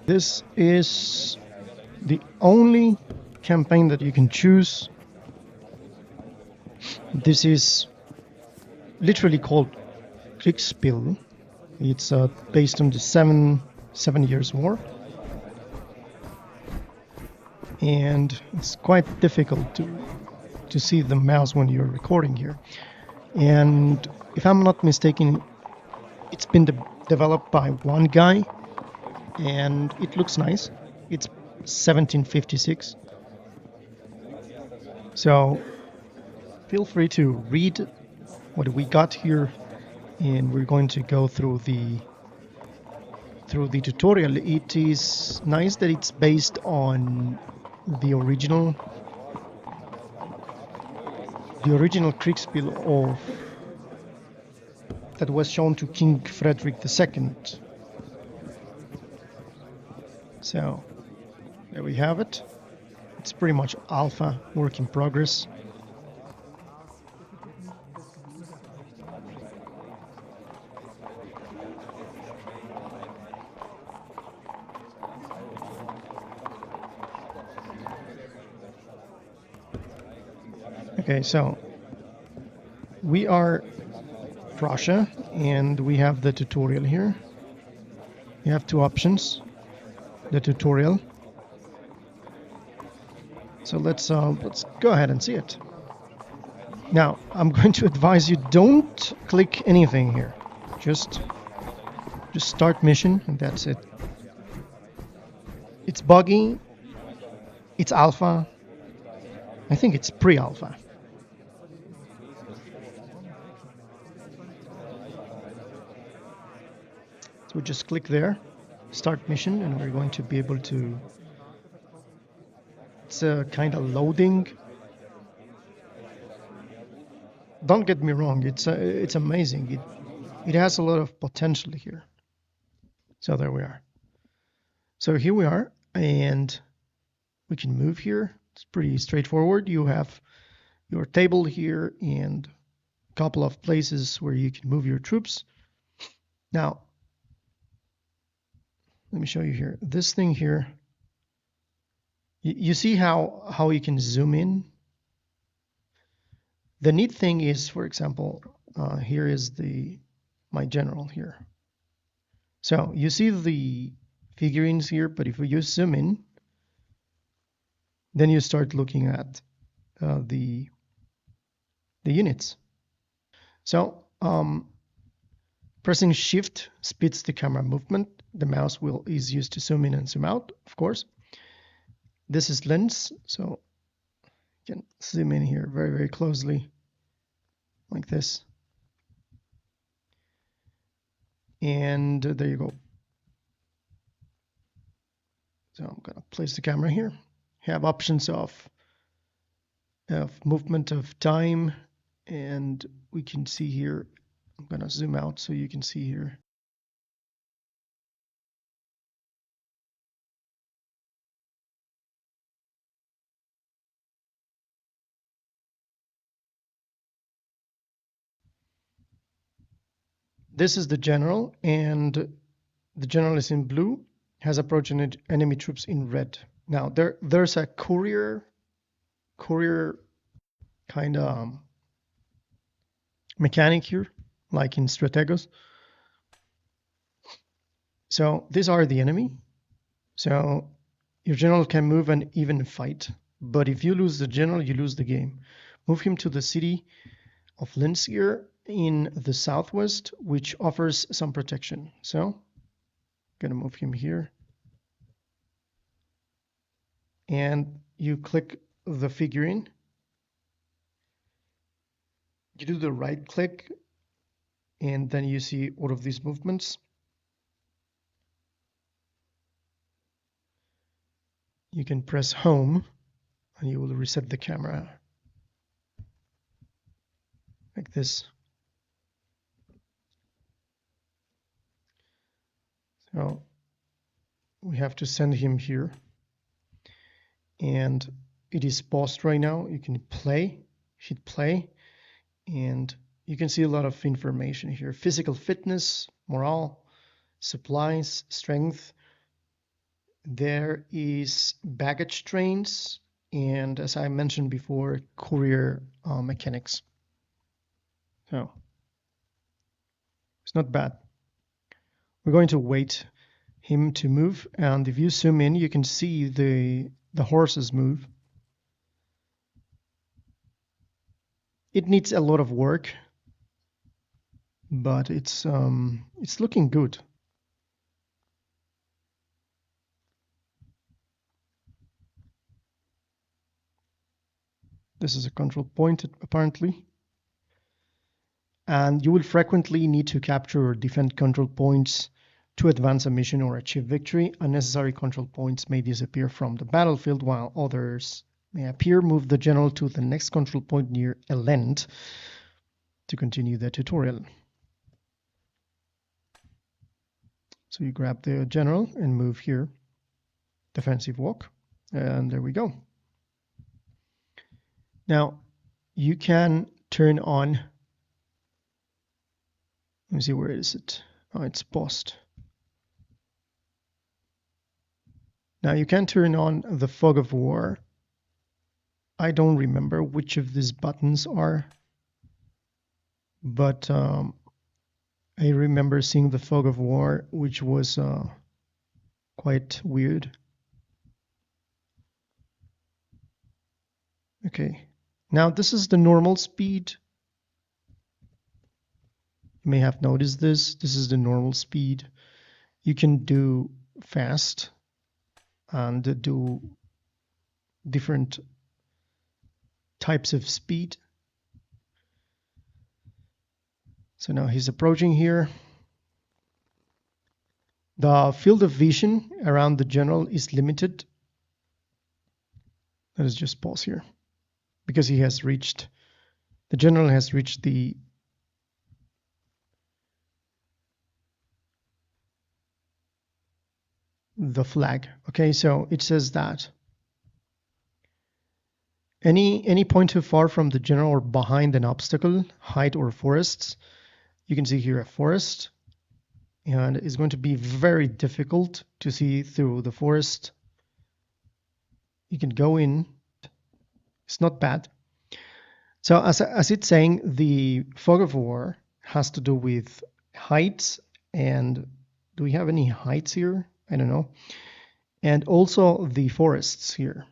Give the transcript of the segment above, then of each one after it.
This is the only campaign that you can choose. This is literally called Kriegsspiel. It's based on the seven years war, and it's quite difficult to see the mouse when you're recording here. And if I'm not mistaken, it's been developed by one guy, and it looks nice. It's 1756. So feel free to read what we got here, and we're going to go through the tutorial. It is nice that it's based on the original Kriegsspiel that was shown to King Frederick II. So there we have it. It's pretty much alpha, work in progress. Okay, so we are Prussia, and we have the tutorial here. You have two options, the tutorial. So let's go ahead and see it. Now, I'm going to advise you, don't click anything here. Just start mission, and that's it. It's buggy. It's alpha. I think it's pre-alpha. So we just click there, start mission, and we're going to be able to... It's kind of loading. Don't get me wrong, it's amazing. It has a lot of potential here. So there we are. So here we are, and we can move here. It's pretty straightforward. You have your table here and a couple of places where you can move your troops. Now, let me show you here. This thing here, you see how you can zoom in? The neat thing is, for example, here is my general here. So you see the figurines here, but if you zoom in, then you start looking at the units. So pressing Shift speeds the camera movement. The mouse wheel is used to zoom in and zoom out, of course. This is lens, so you can zoom in here very, very closely, like this. And there you go. So I'm going to place the camera here. Have options of movement of time, and we can see here. I'm going to zoom out so you can see here. This is the general, and the general is in blue, has approaching enemy troops in red. Now there's a courier kind of mechanic here, like in Strategos. So these are the enemy. So your general can move and even fight, but if you lose the general, you lose the game. Move him to the city of Linz here in the southwest, which offers some protection. So I'm gonna move him here, and you click the figurine. You do the right click, and then you see all of these movements. You can press home and you will reset the camera like this. So we have to send him here, and it is paused right now. You can hit play, and you can see a lot of information here: physical fitness, morale, supplies, strength, There is baggage trains, and as I mentioned before, courier mechanics. So it's not bad. We're going to wait him to move, and if you zoom in, you can see the horses move. It needs a lot of work, but it's looking good. This is a control point, apparently. And you will frequently need to capture or defend control points to advance a mission or achieve victory. Unnecessary control points may disappear from the battlefield, while others may appear. Move the general to the next control point near Elend to continue the tutorial. So you grab the general and move here, defensive walk, and there we go. Now you can turn on, let me see, where is it? Oh, it's paused. Now you can turn on the fog of war. I don't remember which of these buttons are, but I remember seeing the fog of war, which was quite weird. Okay, now this is the normal speed. You may have noticed this. This is the normal speed. You can do fast and do different types of speed. So now he's approaching here. The field of vision around the general is limited. Let us just pause here, because he has reached, the general has reached the flag. Okay, so it says that any point too far from the general or behind an obstacle, height, or forests, you can see here a forest, and it's going to be very difficult to see through the forest. You can go in, it's not bad. So as it's saying, the fog of war has to do with heights, and do we have any heights here? I don't know. And also the forests here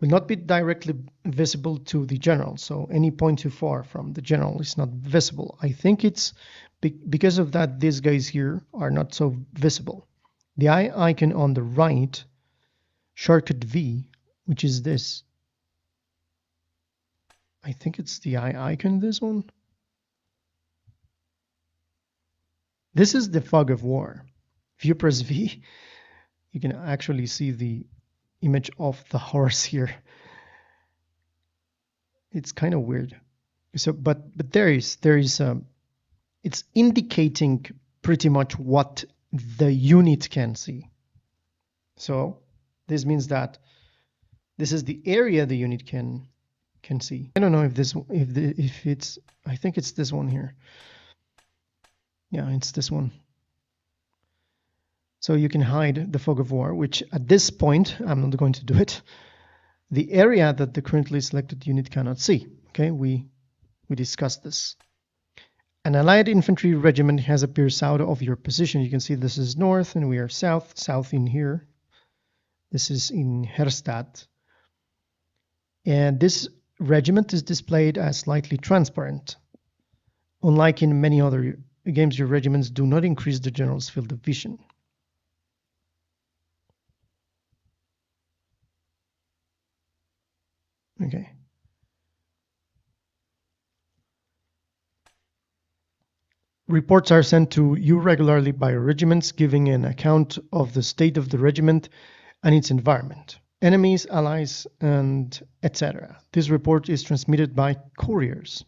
will not be directly visible to the general. So any point too far from the general is not visible. I think it's because of that, these guys here are not so visible. The eye icon on the right, shortcut V, which is this. I think it's the eye icon, this one. This is the fog of war. If you press V, you can actually see the image of the horse here. It's kind of weird. So, but there is it's indicating pretty much what the unit can see. So this means that this is the area the unit can see. I don't know if it's, I think it's this one here. Yeah, it's this one. So you can hide the fog of war, which at this point, I'm not going to do it. The area that the currently selected unit cannot see. Okay, we discussed this. An allied infantry regiment has appeared south of your position. You can see this is north and we are south in here. This is in Herstadt. And this regiment is displayed as slightly transparent. Unlike in many other games, your regiments do not increase the general's field of vision. Okay. Reports are sent to you regularly by regiments, giving an account of the state of the regiment and its environment, enemies, allies, and etc. This report is transmitted by couriers.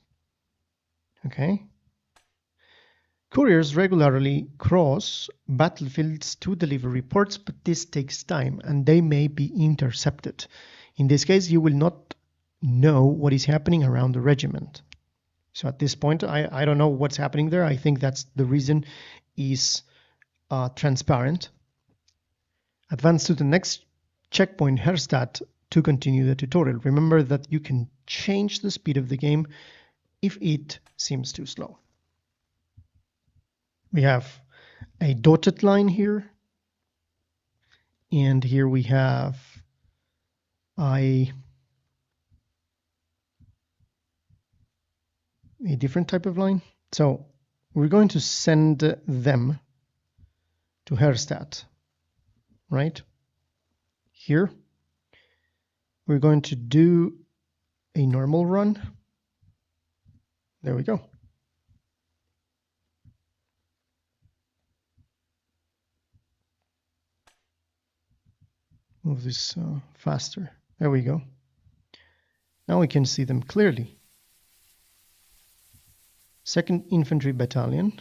Okay. Couriers regularly cross battlefields to deliver reports, but this takes time and they may be intercepted. In this case, you will not know what is happening around the regiment. So at this point, I don't know what's happening there. I think that's the reason is transparent. Advance to the next checkpoint, Herstatt, to continue the tutorial. Remember that you can change the speed of the game if it seems too slow. We have a dotted line here, and here we have a different type of line. So we're going to send them to Herstatt, right? Here, we're going to do a normal run. There we go. Move this faster. There we go. Now we can see them clearly. 2nd Infantry Battalion,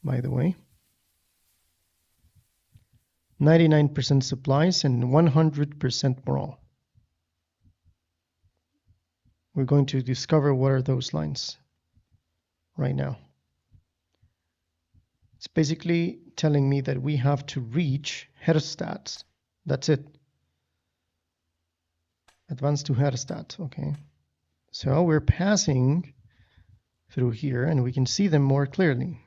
by the way. 99% supplies and 100% morale. We're going to discover what are those lines right now. It's basically telling me that we have to reach Herstatt. That's it. Advance to Herstatt. Okay. So we're passing through here and we can see them more clearly.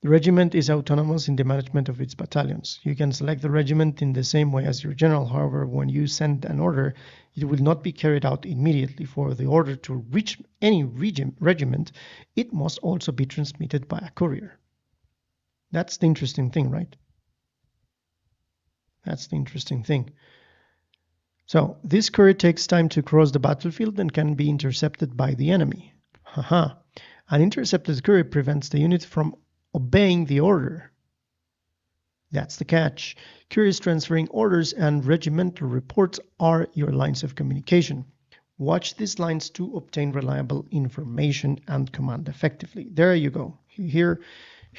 The regiment is autonomous in the management of its battalions. You can select the regiment in the same way as your general. However, when you send an order, it will not be carried out immediately. For the order to reach any regiment, it must also be transmitted by a courier. That's the interesting thing, right? That's the interesting thing. So this courier takes time to cross the battlefield and can be intercepted by the enemy. Haha. An intercepted courier prevents the unit from obeying the order. That's the catch. Couriers transferring orders and regimental reports are your lines of communication. Watch these lines to obtain reliable information and command effectively. There you go. Here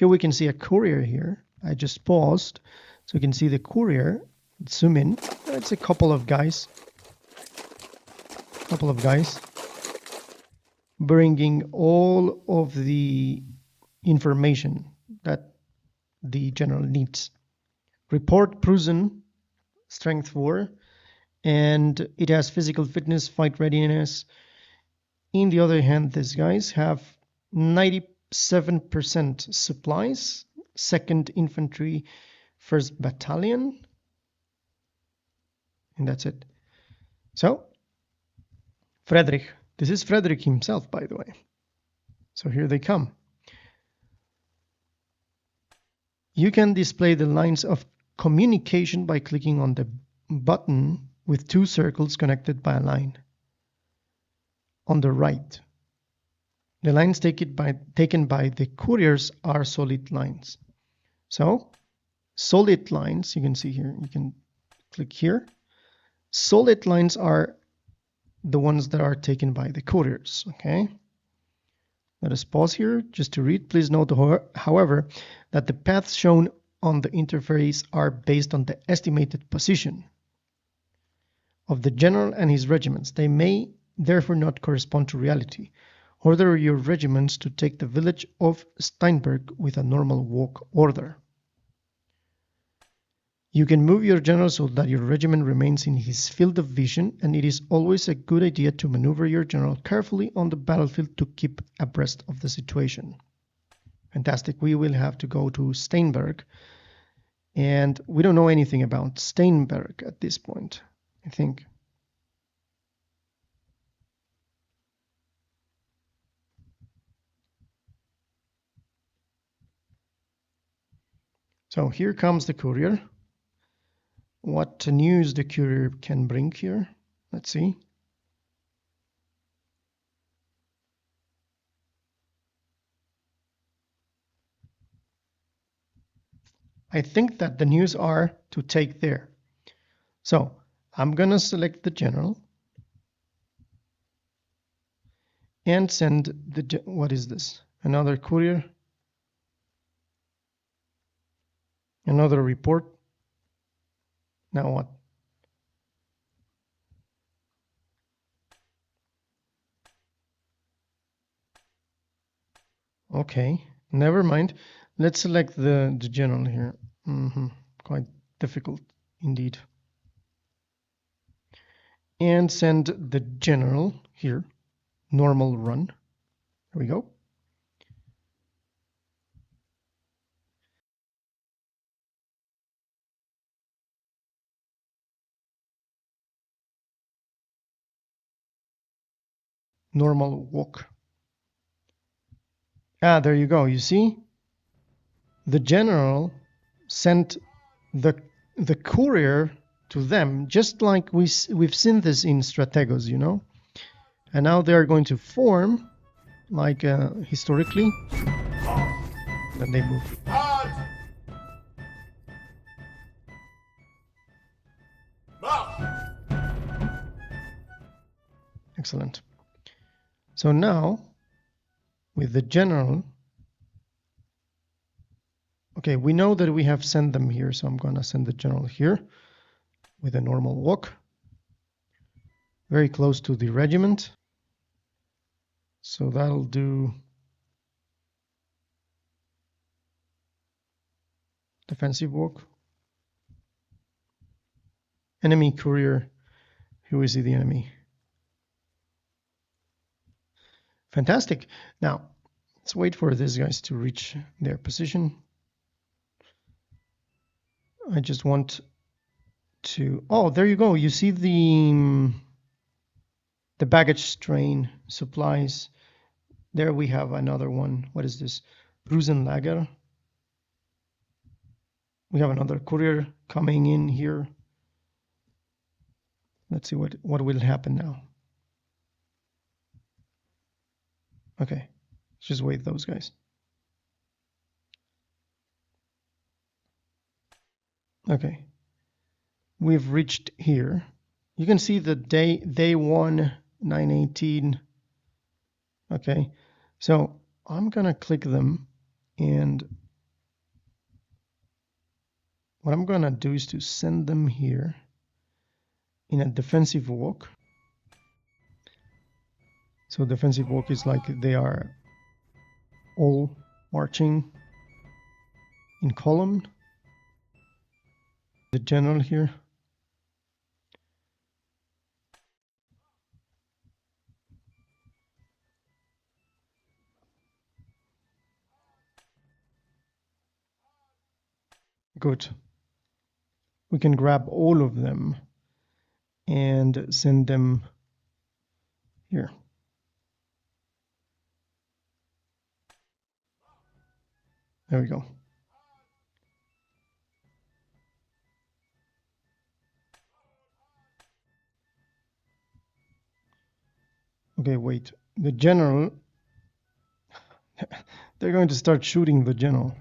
we can see a courier here. I just paused so you can see the courier. Zoom in. It's a couple of guys bringing all of the information that the general needs. Report Prussian, strength 4, and it has physical fitness, fight readiness. In the other hand, these guys have 97% supplies, 2nd Infantry, 1st Battalion, and that's it. So, Friedrich. This is Friedrich himself, by the way. So here they come. You can display the lines of communication by clicking on the button with 2 circles connected by a line. On the right, the lines taken by the couriers are solid lines. So, solid lines, you can see here, you can click here. Solid lines are the ones that are taken by the couriers, okay? Let us pause here just to read. Please note, however, that the paths shown on the interface are based on the estimated position of the general and his regiments. They may therefore not correspond to reality. Order your regiments to take the village of Steinberg with a normal walk order. You can move your general so that your regiment remains in his field of vision, and it is always a good idea to maneuver your general carefully on the battlefield to keep abreast of the situation. Fantastic. We will have to go to Steinberg, and we don't know anything about Steinberg at this point, I think. So here comes the courier. What news the courier can bring here? Let's see. I think that the news are to take there. So I'm gonna select the general and send the, what is this? Another courier, another report. Now what? Okay, never mind. Let's select the general here. Quite difficult indeed. And send the general here. Normal run. There we go. Normal walk. Ah, there you go. You see? The general sent the courier to them, just like we've seen this in Strategos, you know? And now they are going to form, like historically, then they move. Excellent. So now, with the general, okay, we know that we have sent them here, so I'm going to send the general here with a normal walk, very close to the regiment. So that'll do defensive walk. Enemy courier, who is the enemy? Fantastic. Now, let's wait for these guys to reach their position. I just want to, oh, there you go. You see the baggage train supplies. There we have another one. What is this? Prussian lager. We have another courier coming in here. Let's see what will happen now. Okay, let's just wait those guys. Okay, we've reached here. You can see the day 1, 918. Okay, so I'm gonna click them, and what I'm gonna do is to send them here in a defensive walk. So defensive walk is like they are all marching in column. The general here. Good. We can grab all of them and send them here. There we go. Okay, wait. The general, they're going to start shooting the general.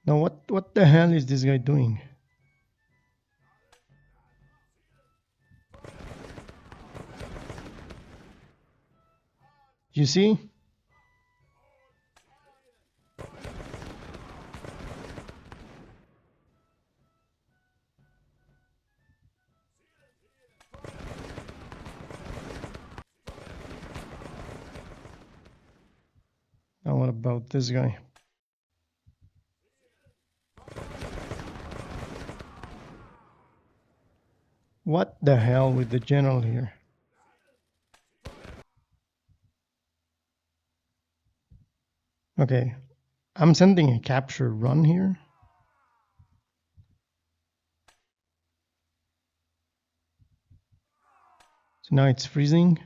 Now what the hell is this guy doing? You see? Now what about this guy? What the hell with the general here? Okay, I'm sending a capture run here. So now it's freezing.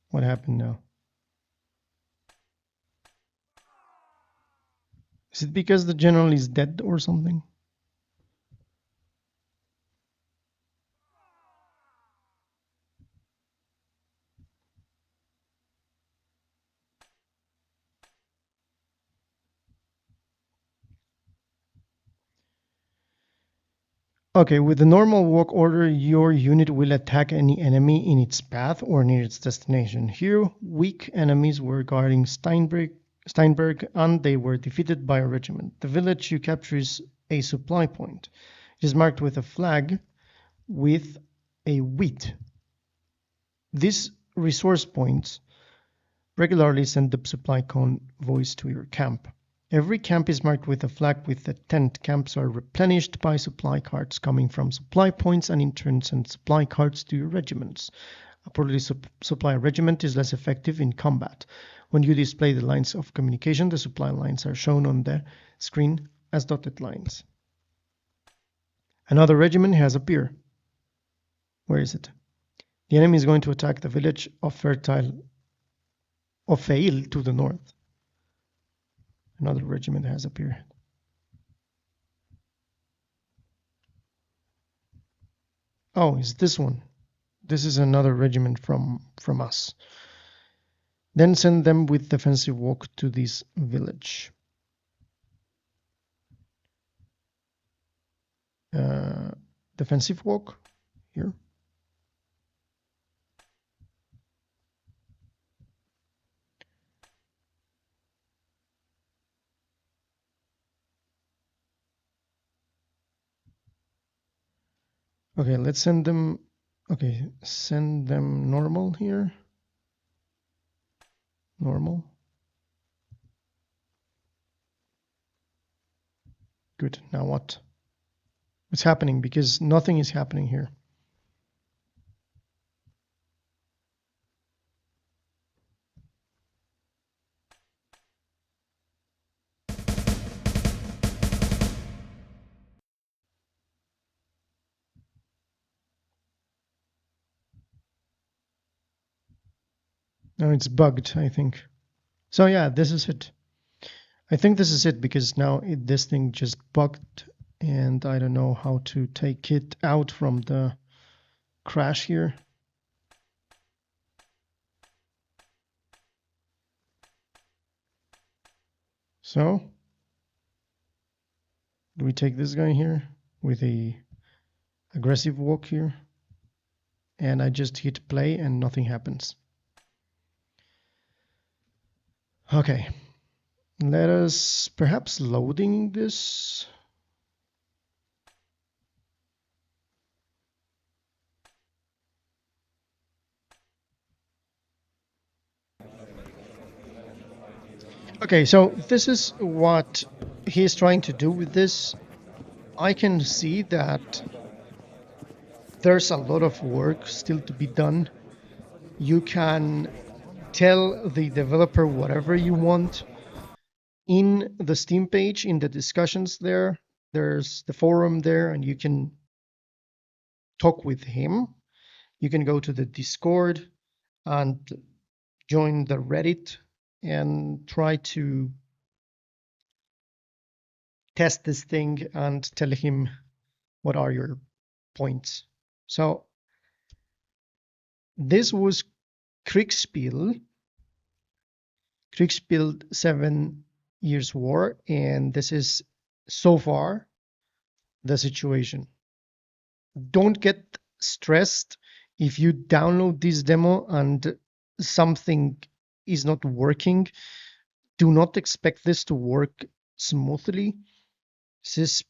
What happened now? Is it because the general is dead or something? Okay, with the normal walk order, your unit will attack any enemy in its path or near its destination. Here, weak enemies were guarding Steinbrück Steinberg, and they were defeated by a regiment. The village you capture is a supply point. It is marked with a flag with a wheat. These resource points regularly send the supply convoys to your camp. Every camp is marked with a flag with a tent. Camps are replenished by supply carts coming from supply points and in turn send supply carts to your regiments. A poorly supplied regiment is less effective in combat. When you display the lines of communication, the supply lines are shown on the screen as dotted lines. Another regiment has appeared. Where is it? The enemy is going to attack the village of Fail to the north. Another regiment has appeared. Oh, it's this one. This is another regiment from us. Then send them with defensive walk to this village. Defensive walk here. Okay, let's send them. Okay, send them normal here. Normal. Good. Now what? What's happening? Because nothing is happening here. No, it's bugged, I think. So yeah, this is it. I think this is it because now this thing just bugged and I don't know how to take it out from the crash here. So do we take this guy here with a aggressive walk here? And I just hit play and nothing happens. Okay, let us perhaps loading this. Okay, so this is what he's trying to do with this. I can see that there's a lot of work still to be done. You can tell the developer whatever you want. In the Steam page, in the discussions there's the forum there, and you can talk with him. You can go to the Discord and join the Reddit and try to test this thing and tell him what are your points. So this was Kriegsspiel 7 Years War, and this is so far the situation. Don't get stressed if you download this demo and something is not working. Do not expect this to work smoothly. This is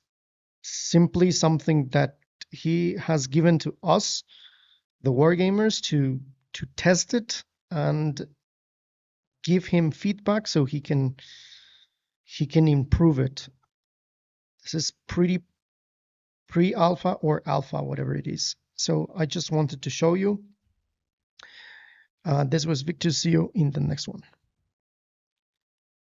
simply something that he has given to us, the wargamers, to test it and give him feedback so he can improve it. This is pretty pre-alpha or alpha, whatever it is. So I just wanted to show you. This was Victor. See you in the next one.